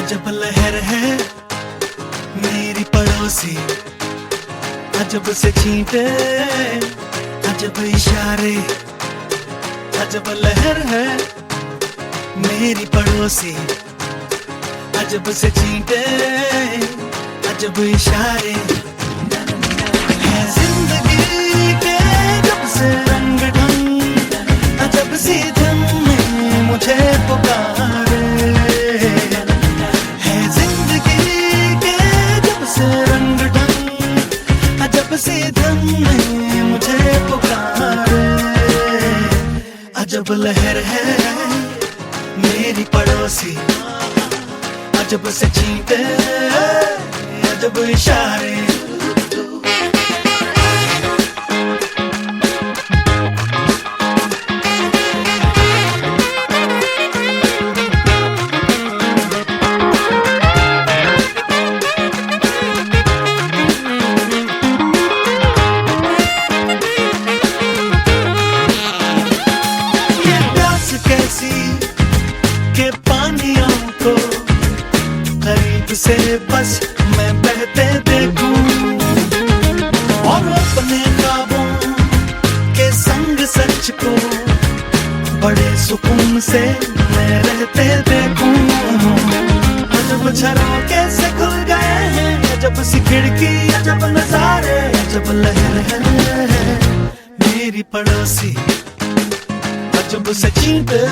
अजब लहर है मेरी पड़ोसी, अजब से छींटे अजब इशारे। अजब लहर है मेरी पड़ोसी, अजब से छींटे अजब इशारे। है जिंदगी के जब से रंग ढंग, अजब सी धुन में मुझे पुकारे। है जिंदगी के जब से रंग ढंग, अजब सी धुन में मुझे पुकारे। अजब लहर है मेरी पड़ोसी, अजब से छींटे अजब इशारे। के पानियों को करीब से बस मैं बहते देखूं, और अपने ख्वाबों के संग सच को बड़े सुकून से मैं रहते देखूं। अजब झरोखे से खुल गए हैं अजब सी खिड़की, अजब नजारे। अजब लहर है मेरी पड़ोसी, अजब से छींटे